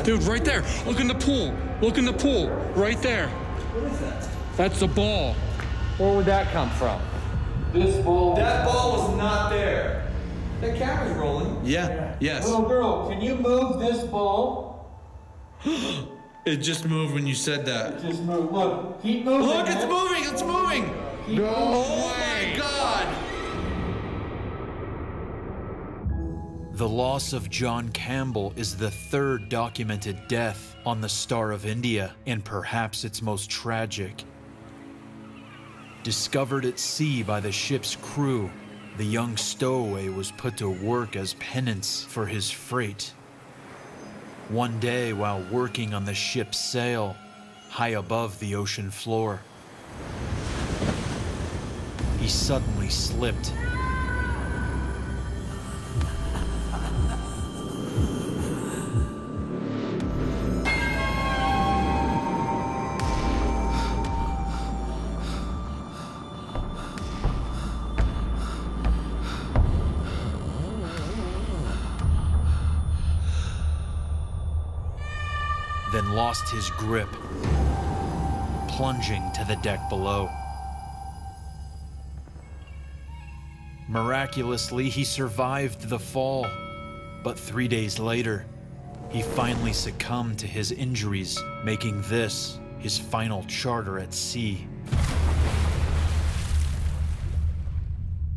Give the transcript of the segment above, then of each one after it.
Dude, right there. Look in the pool. Look in the pool. Right there. What is that? That's the ball. Where would that come from? This ball. That ball was not there. The camera's rolling. Yeah, yes. Little girl, can you move this ball? It just moved when you said that. It just moved. Look, keep moving. Look, it's moving, it's moving. Oh my God. The loss of John Campbell is the third documented death on the Star of India, and perhaps its most tragic. Discovered at sea by the ship's crew, the young stowaway was put to work as penance for his freight. One day, while working on the ship's sail, high above the ocean floor, he suddenly slipped. Then lost his grip, plunging to the deck below. Miraculously, he survived the fall, but 3 days later, he finally succumbed to his injuries, making this his final charter at sea.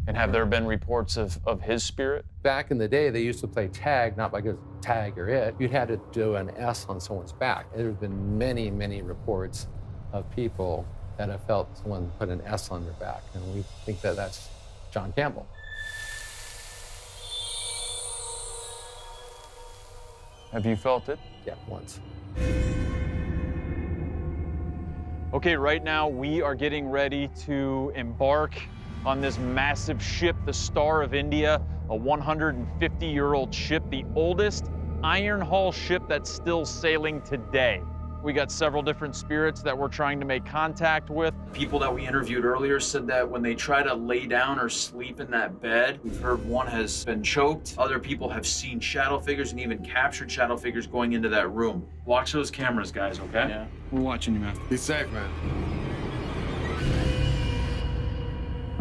And have there been reports of his spirit? Back in the day, they used to play tag, not like a tag or it. You had to do an S on someone's back. There's been many, many reports of people that have felt someone put an S on their back, and we think that that's John Campbell. Have you felt it? Yeah, once. Okay, right now we are getting ready to embark on this massive ship, the Star of India, a 150-year-old ship, the oldest iron hull ship that's still sailing today. We got several different spirits that we're trying to make contact with. People that we interviewed earlier said that when they try to lay down or sleep in that bed, we've heard one has been choked. Other people have seen shadow figures and even captured shadow figures going into that room. Watch those cameras, guys, okay? Yeah, we're watching you, man. Be safe, man.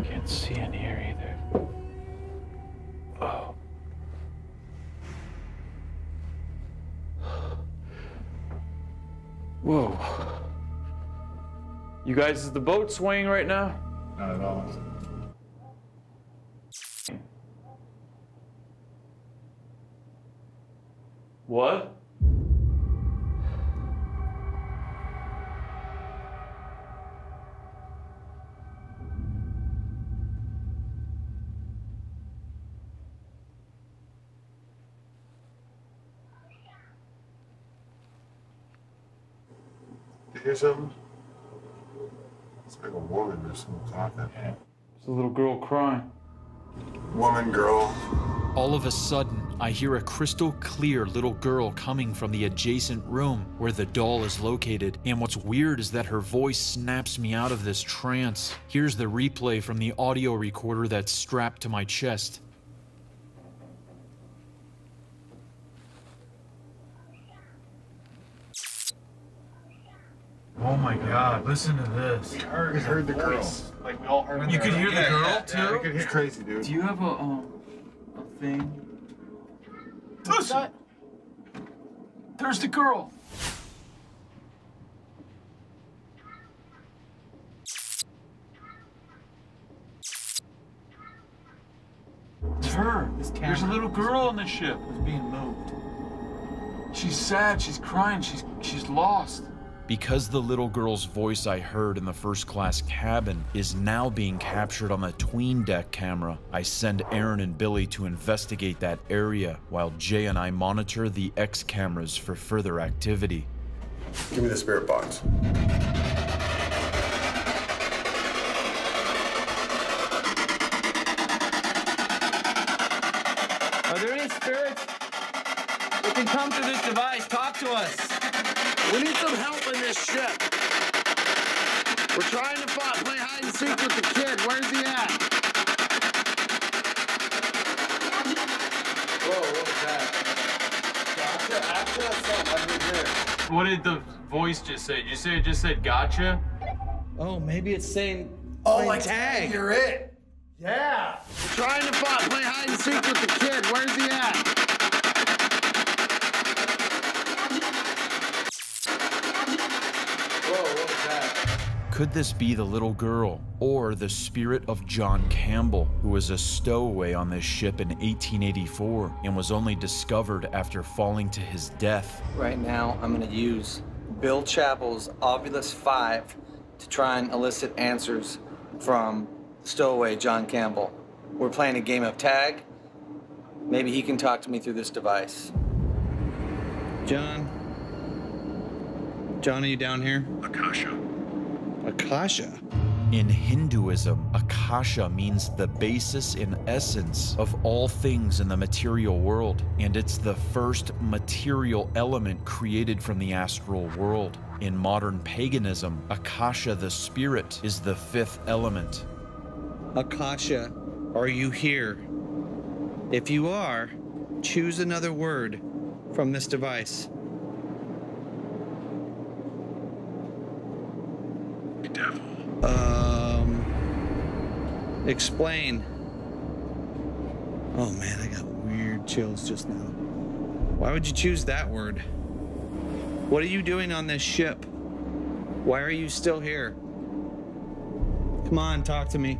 Can't see in here either. Oh. Whoa. You guys, is the boat swaying right now? Not at all. What? You hear something? It's like a woman or something talking. Yeah. There's a little girl crying. Woman, girl. All of a sudden, I hear a crystal clear little girl coming from the adjacent room where the doll is located. And what's weird is that her voice snaps me out of this trance. Here's the replay from the audio recorder that's strapped to my chest. Oh my God, listen to this. We heard the girl. Like we all heard You could hear the girl, too? Yeah, it's crazy, dude. Do you have a thing? Listen. There's the girl. It's her. There's a little girl on the ship who's being moved. She's sad, she's crying, she's lost. Because the little girl's voice I heard in the first-class cabin is now being captured on the tween-deck camera, I send Aaron and Billy to investigate that area while Jay and I monitor the X cameras for further activity. Give me the spirit box. Are there any spirits that can come through this device? Talk to us. We need some help in this ship. We're trying to play hide and seek with the kid. Where's he at? Whoa, what was that? What did the voice just say? Did you say it just said gotcha? Oh, maybe it's saying like tag. You're it. Yeah. We're trying to play hide and seek with the kid. Where's he at? Whoa, what was that? Could this be the little girl or the spirit of John Campbell, who was a stowaway on this ship in 1884 and was only discovered after falling to his death? Right now, I'm going to use Bill Chappell's Ovulus 5 to try and elicit answers from stowaway John Campbell. We're playing a game of tag. Maybe he can talk to me through this device. John? John, are you down here? Akasha. Akasha? In Hinduism, Akasha means the basis and essence of all things in the material world, and it's the first material element created from the astral world. In modern paganism, Akasha, the spirit, is the fifth element. Akasha, are you here? If you are, choose another word from this device. Devil. Explain. Oh man, I got weird chills just now. Why would you choose that word? What are you doing on this ship? Why are you still here? Come on, talk to me.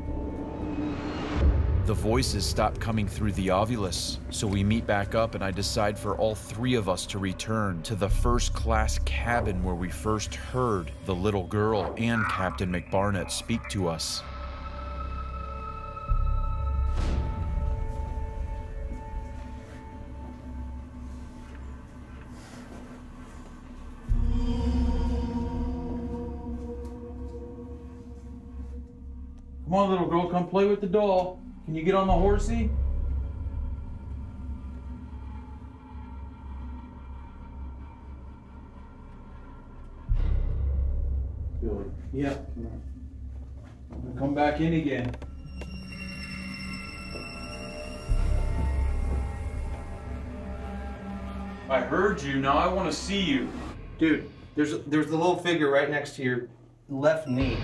The voices stop coming through the Ovulus, so we meet back up and I decide for all three of us to return to the first-class cabin where we first heard the little girl and Captain McBarnett speak to us. Come on, little girl, come play with the doll. Can you get on the horsey? Billy. Yeah. Come back in again. I heard you. Now I want to see you. Dude, there's the little figure right next to your left knee.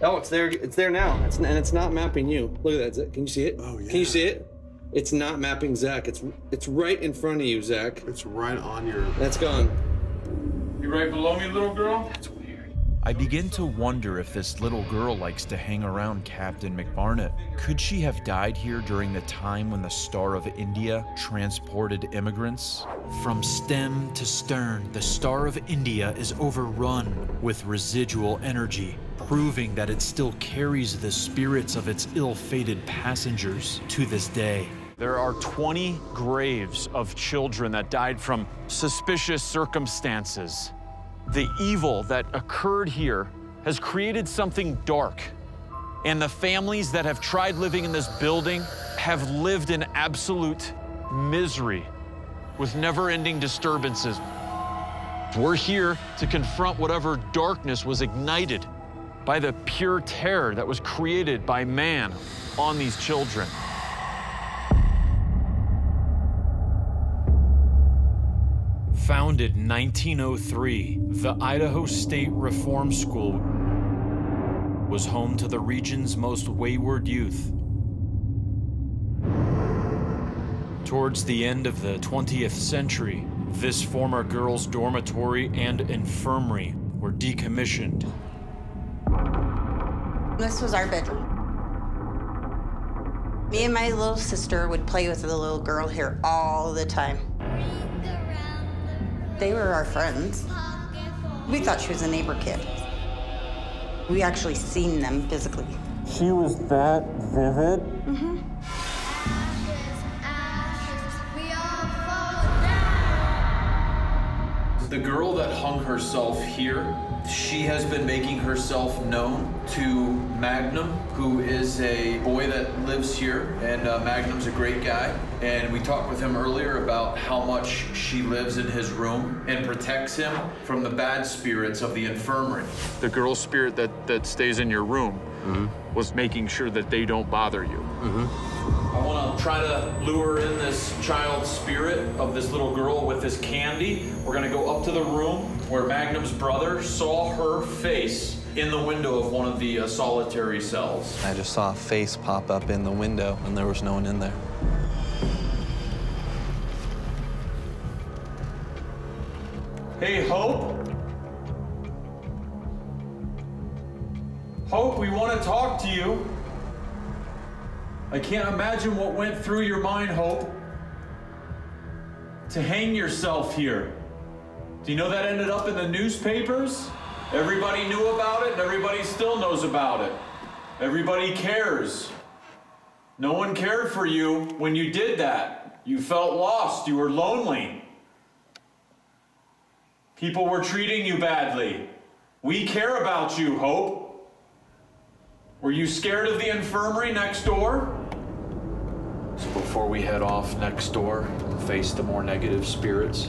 Oh, it's there. It's there now. And it's not mapping you. Look at that, Zach. Can you see it? Oh, yeah. Can you see it? It's not mapping Zach. It's right in front of you, Zach. It's right on your... That's gone. You right below me, little girl? That's weird. I begin to wonder if this little girl likes to hang around Captain McBarnett. Could she have died here during the time when the Star of India transported immigrants? From stem to stern, the Star of India is overrun with residual energy, proving that it still carries the spirits of its ill-fated passengers to this day. There are 20 graves of children that died from suspicious circumstances. The evil that occurred here has created something dark, and the families that have tried living in this building have lived in absolute misery with never-ending disturbances. We're here to confront whatever darkness was ignited by the pure terror that was created by man on these children. Founded in 1903, the Idaho State Reform School was home to the region's most wayward youth. Towards the end of the 20th century, this former girls' dormitory and infirmary were decommissioned. This was our bedroom. Me and my little sister would play with the little girl here all the time. They were our friends. We thought she was a neighbor kid. We actually seen them physically. She was that vivid? Mm-hmm. The girl that hung herself here, she has been making herself known to Magnum, who is a boy that lives here, and Magnum's a great guy. And we talked with him earlier about how much she lives in his room and protects him from the bad spirits of the infirmary. The girl spirit that stays in your room was making sure that they don't bother you. I want to try to lure in this child's spirit of this little girl with this candy. We're going to go up to the room where Magnum's brother saw her face in the window of one of the solitary cells. I just saw a face pop up in the window, and there was no one in there. Hey, Hope? Hope, we want to talk to you. I can't imagine what went through your mind, Hope, to hang yourself here. Do you know that ended up in the newspapers? Everybody knew about it, and everybody still knows about it. Everybody cares. No one cared for you when you did that. You felt lost. You were lonely. People were treating you badly. We care about you, Hope. Were you scared of the infirmary next door? So before we head off next door and face the more negative spirits,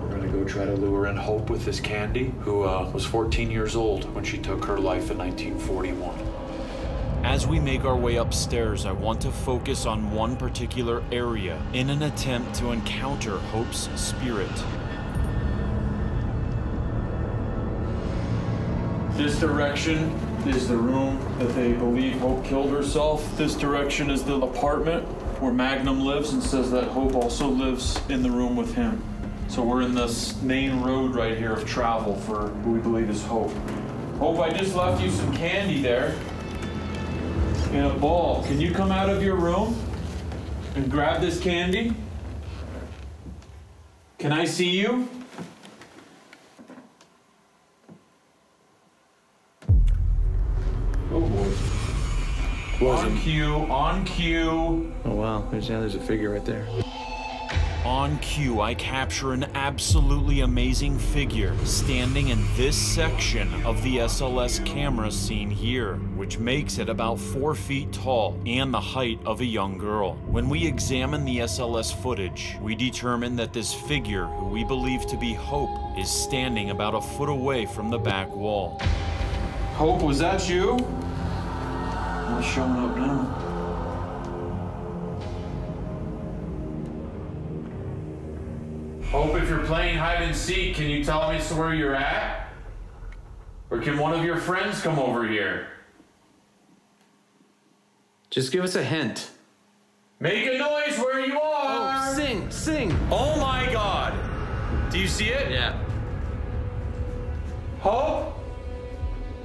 we're gonna go try to lure in Hope with this candy, who was 14 years old when she took her life in 1941. As we make our way upstairs, I want to focus on one particular area in an attempt to encounter Hope's spirit. This direction is the room that they believe Hope killed herself. This direction is the apartment where Magnum lives, and says that Hope also lives in the room with him. So we're in this main road right here of travel for who we believe is Hope. Hope, I just left you some candy there in a ball. Can you come out of your room and grab this candy? Can I see you? Oh boy. On cue, on cue. Oh wow, there's a figure right there. On cue, I capture an absolutely amazing figure standing in this section of the SLS camera seen here, which makes it about 4 feet tall and the height of a young girl. When we examine the SLS footage, we determine that this figure, who we believe to be Hope, is standing about a foot away from the back wall. Hope, was that you? Not showing up now. Hope, if you're playing hide and seek, can you tell me where you're at? Or can one of your friends come over here? Just give us a hint. Make a noise where you are! Oh, sing! Oh my God! Do you see it? Yeah. Hope?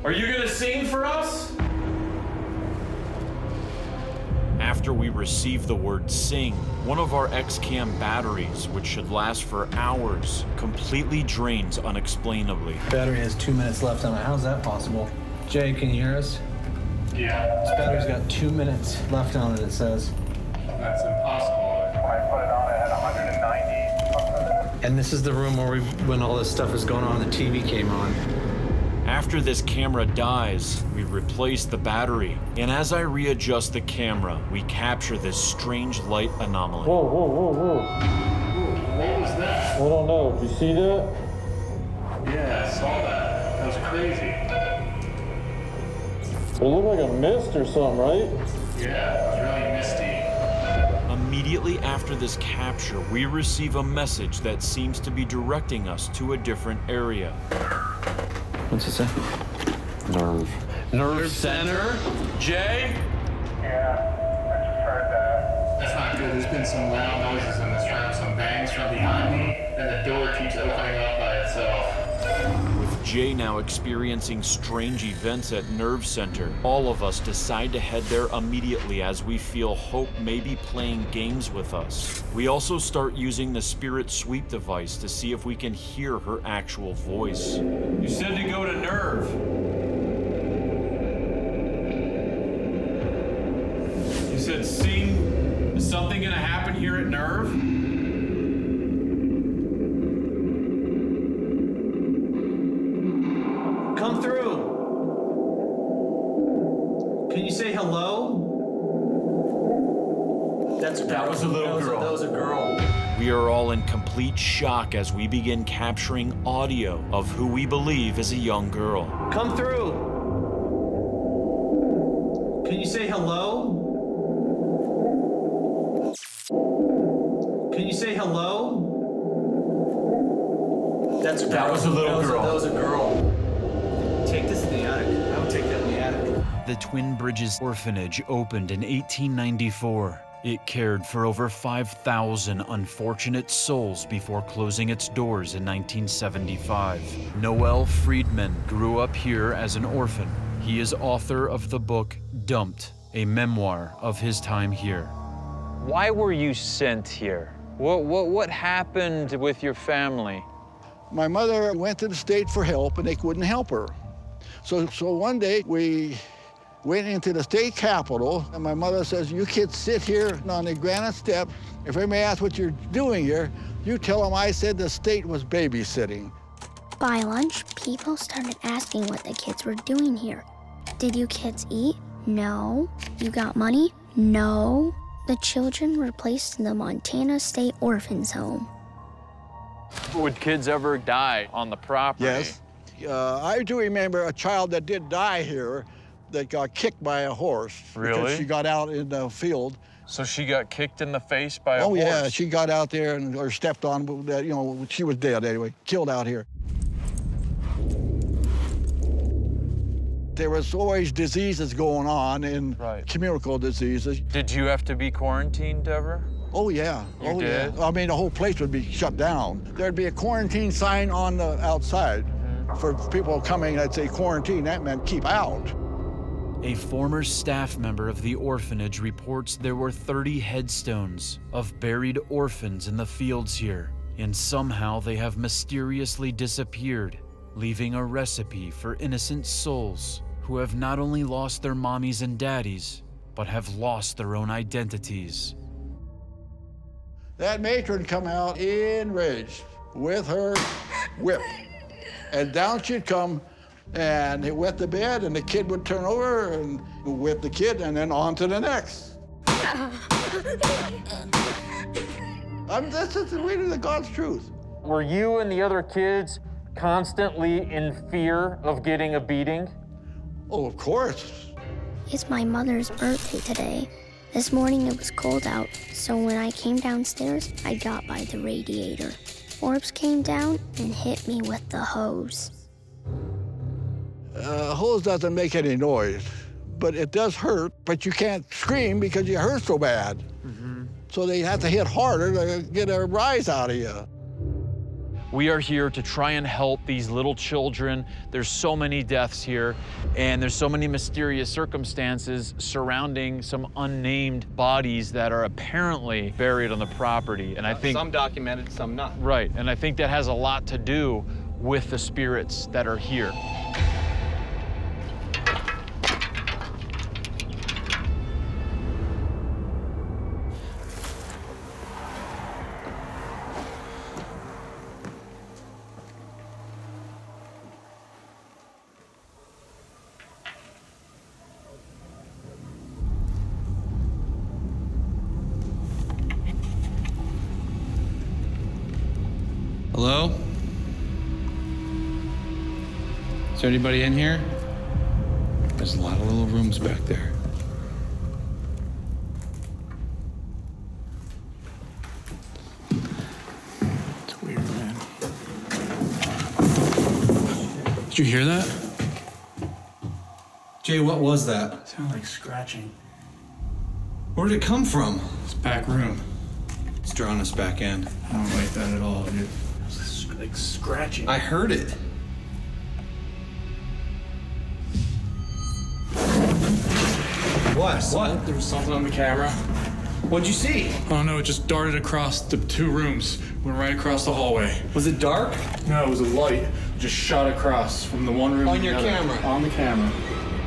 Are you gonna sing for us? After we receive the word sing, one of our X-Cam batteries, which should last for hours, completely drains unexplainably. Battery has 2 minutes left on it. How's that possible? Jay, can you hear us? Yeah. This battery's got 2 minutes left on it, it says. That's impossible. I put it on at 190. And this is the room where when all this stuff is going on, the TV came on. After this camera dies, we replace the battery. And as I readjust the camera, we capture this strange light anomaly. Whoa. What was that? I don't know. Did you see that? Yeah, I saw that. That was crazy. It looked like a mist or something, right? Yeah, it was really misty. Immediately after this capture, we receive a message that seems to be directing us to a different area. What's it say? Nerve center? Jay? Yeah, I just heard that. That's not good. There's been some loud noises in this room, some bangs from behind me, and the door keeps opening up by itself. With Jay now experiencing strange events at Nerve Center, all of us decide to head there immediately as we feel Hope may be playing games with us. We also start using the Spirit Sweep device to see if we can hear her actual voice. You said to go to Nerve. You said sing. Is something gonna happen here at Nerve? Come through. Can you say hello? That was a little girl. That was a girl. We are all in complete shock as we begin capturing audio of who we believe is a young girl. Come through. Can you say hello? Can you say hello? That was a little girl. That was a girl. Take this in the attic. I would take that in the attic. The Twin Bridges Orphanage opened in 1894. It cared for over 5,000 unfortunate souls before closing its doors in 1975. Noel Friedman grew up here as an orphan. He is author of the book Dumped, a memoir of his time here. Why were you sent here? What happened with your family? My mother went to the state for help, and they couldn't help her. So one day, we went into the state capitol, and my mother says, you kids sit here on the granite step. If anybody asks what you're doing here, you tell them I said the state was babysitting. By lunch, people started asking what the kids were doing here. Did you kids eat? No. You got money? No. The children were placed in the Montana State Orphans Home. Would kids ever die on the property? Yes. I do remember a child that did die here that got kicked by a horse. Really? Because she got out in the field. So she got kicked in the face by a horse? Oh, yeah, she got out there or stepped on, you know, she was dead anyway, killed out here. There was always diseases going on, and communicable diseases. Did you have to be quarantined ever? Oh, yeah. You did? Yeah. I mean, the whole place would be shut down. There'd be a quarantine sign on the outside. For people coming that say quarantine, that meant keep out. A former staff member of the orphanage reports there were 30 headstones of buried orphans in the fields here, and somehow they have mysteriously disappeared, leaving a recipe for innocent souls who have not only lost their mommies and daddies, but have lost their own identities. That matron come out enraged with her whip. And down she'd come, and it wet the bed, and the kid would turn over and whip the kid, and then on to the next. This is really the God's truth. Were you and the other kids constantly in fear of getting a beating? Oh, of course. It's my mother's birthday today. This morning it was cold out, so when I came downstairs, I got by the radiator. Orbs came down and hit me with the hose. Hose doesn't make any noise, but it does hurt, but you can't scream because you hurt so bad. So they have to hit harder to get a rise out of you. We are here to try and help these little children. There's so many deaths here, and there's so many mysterious circumstances surrounding some unnamed bodies that are apparently buried on the property. And I think some documented, some not. Right, and I think that has a lot to do with the spirits that are here. Hello? Is there anybody in here? There's a lot of little rooms back there. It's weird, man. Did you hear that? Jay, what was that? It sounded like scratching. Where did it come from? This back room. It's drawing us back in. I don't like that at all, dude. It was like scratching. I heard it. What? What? There was something on the camera. What'd you see? Oh no, it just darted across the two rooms. Went right across the hallway. Was it dark? No, it was a light. It just shot across from the one room On to the your other. camera? On the camera.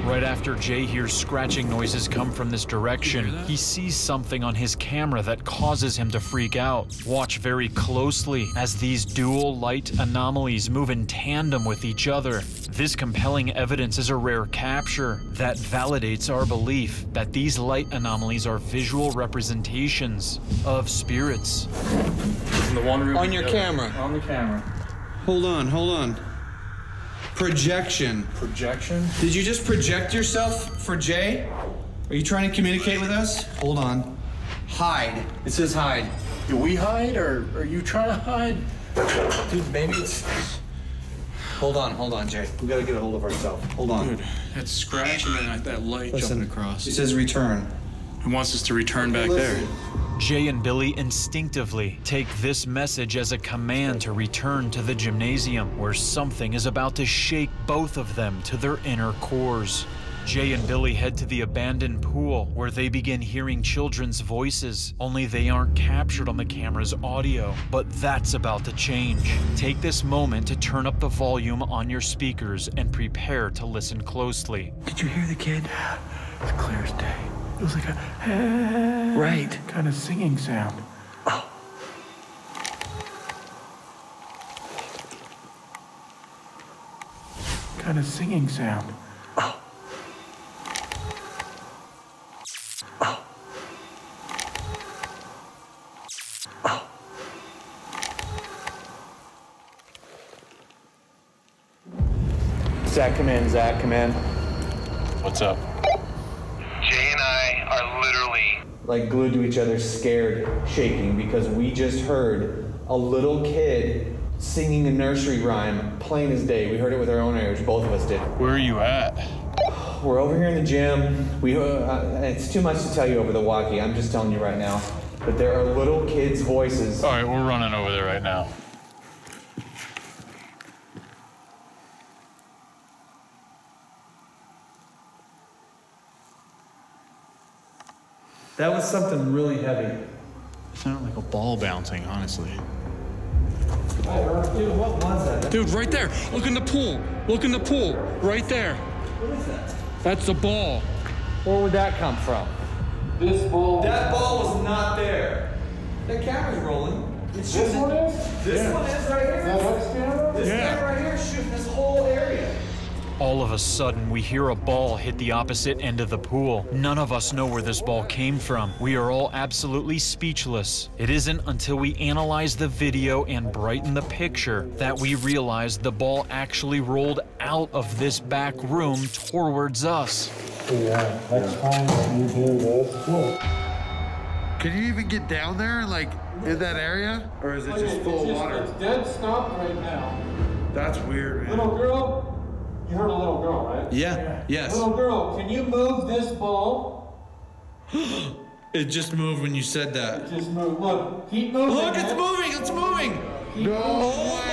Right after Jay hears scratching noises come from this direction, he sees something on his camera that causes him to freak out. Watch very closely as these dual light anomalies move in tandem with each other. This compelling evidence is a rare capture that validates our belief that these light anomalies are visual representations of spirits. In the one room. On your camera? On the camera. Hold on. Projection. Projection? Did you just project yourself for Jay? Are you trying to communicate with us? Hold on. Hide. It says hide. Do we hide, or are you trying to hide? Dude, maybe it's... Hold on, Jay. We gotta get a hold of ourselves. Hold on. Dude, that scratch and then that light jumping across. It says return. It wants us to return back there. Jay and Billy instinctively take this message as a command to return to the gymnasium, where something is about to shake both of them to their inner cores. Jay and Billy head to the abandoned pool, where they begin hearing children's voices, only they aren't captured on the camera's audio. But that's about to change. Take this moment to turn up the volume on your speakers and prepare to listen closely. Did you hear the kid? It's clear as day. It was like a right kind of singing sound. Oh. Kind of singing sound. Oh. Oh. Oh. Zach, come in. Zach, come in. What's up? Jay and I are literally Like glued to each other, scared, shaking, because we just heard a little kid singing a nursery rhyme, plain as day. We heard it with our own ears, both of us did. Where are you at? We're over here in the gym. It's too much to tell you over the walkie. I'm just telling you right now. But there are little kids' voices. All right, we're running over there right now. That was something really heavy. It sounded like a ball bouncing, honestly. Dude, what was that? Dude, right there. Look in the pool. Look in the pool. Right there. What is that? That's the ball. Where would that come from? This ball... That ball was not there. The camera's rolling. It's This one is? This one is right here. This camera? This camera right here is shooting this whole area. All of a sudden, we hear a ball hit the opposite end of the pool. None of us know where this ball came from. We are all absolutely speechless. It isn't until we analyze the video and brighten the picture that we realize the ball actually rolled out of this back room towards us. Yeah, next time you hear this, look. Can you even get down there, like, in that area? Or is it just full of water? It's dead stop right now. That's weird, man. Little girl, you heard a little girl, right? Yeah, yes. Little girl, can you move this ball? It just moved when you said that. Just move. Look, keep moving. Look, it's moving, it's moving. Keep moving.